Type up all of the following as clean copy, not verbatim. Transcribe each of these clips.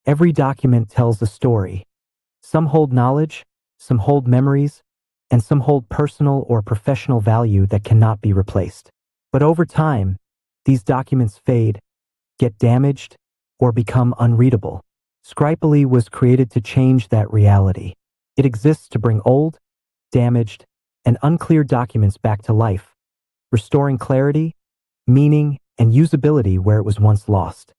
Every document tells a story. Some hold knowledge, some hold memories, and some hold personal or professional value that cannot be replaced. But over time, these documents fade, get damaged, or become unreadable. Scripily was created to change that reality. It exists to bring old, damaged, and unclear documents back to life, restoring clarity, meaning, and usability where it was once lost.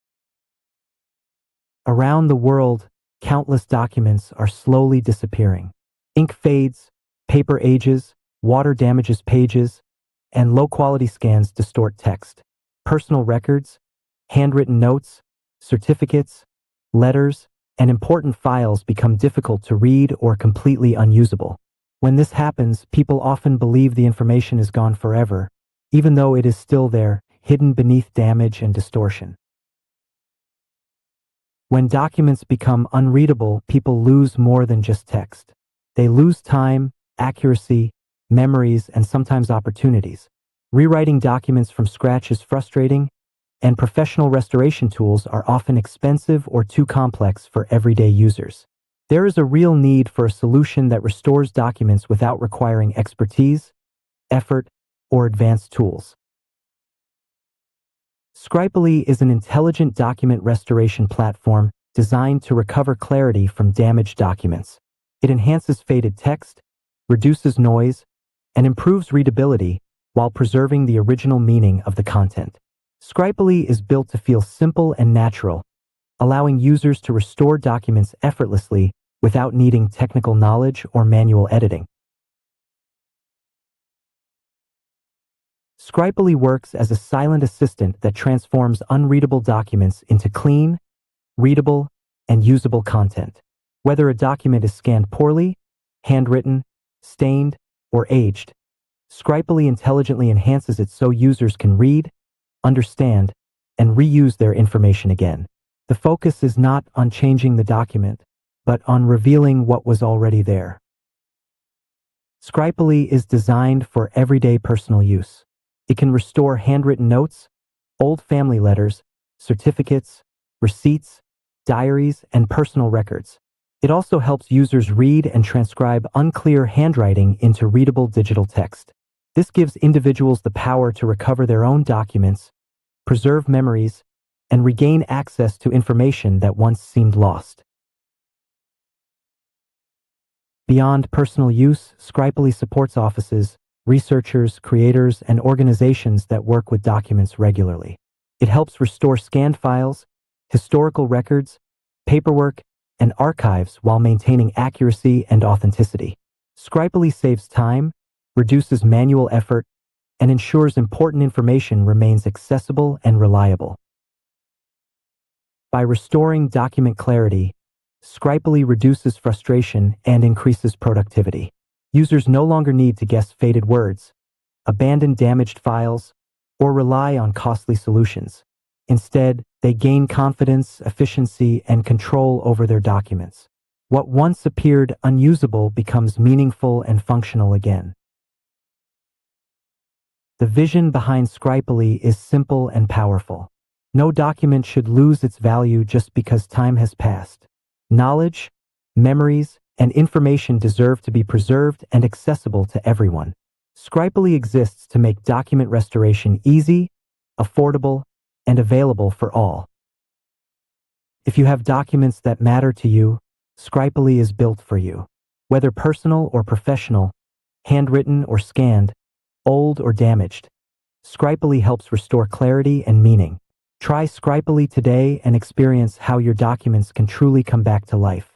Around the world, countless documents are slowly disappearing. Ink fades, paper ages, water damages pages, and low-quality scans distort text. Personal records, handwritten notes, certificates, letters, and important files become difficult to read or completely unusable. When this happens, people often believe the information is gone forever, even though it is still there, hidden beneath damage and distortion. When documents become unreadable, people lose more than just text. They lose time, accuracy, memories, and sometimes opportunities. Rewriting documents from scratch is frustrating, and professional restoration tools are often expensive or too complex for everyday users. There is a real need for a solution that restores documents without requiring expertise, effort, or advanced tools. Scripily is an intelligent document restoration platform designed to recover clarity from damaged documents. It enhances faded text, reduces noise, and improves readability while preserving the original meaning of the content. Scripily is built to feel simple and natural, allowing users to restore documents effortlessly without needing technical knowledge or manual editing. Scripily works as a silent assistant that transforms unreadable documents into clean, readable, and usable content. Whether a document is scanned poorly, handwritten, stained, or aged, Scripily intelligently enhances it so users can read, understand, and reuse their information again. The focus is not on changing the document, but on revealing what was already there. Scripily is designed for everyday personal use. It can restore handwritten notes, old family letters, certificates, receipts, diaries, and personal records. It also helps users read and transcribe unclear handwriting into readable digital text. This gives individuals the power to recover their own documents, preserve memories, and regain access to information that once seemed lost. Beyond personal use, Scripily supports offices, researchers, creators, and organizations that work with documents regularly. It helps restore scanned files, historical records, paperwork, and archives while maintaining accuracy and authenticity. Scripily saves time, reduces manual effort, and ensures important information remains accessible and reliable. By restoring document clarity, Scripily reduces frustration and increases productivity. Users no longer need to guess faded words, abandon damaged files, or rely on costly solutions. Instead, they gain confidence, efficiency, and control over their documents. What once appeared unusable becomes meaningful and functional again. The vision behind Scripily is simple and powerful. No document should lose its value just because time has passed. Knowledge, memories, and information deserve to be preserved and accessible to everyone. Scripily exists to make document restoration easy, affordable, and available for all. If you have documents that matter to you, Scripily is built for you. Whether personal or professional, handwritten or scanned, old or damaged, Scripily helps restore clarity and meaning. Try Scripily today and experience how your documents can truly come back to life.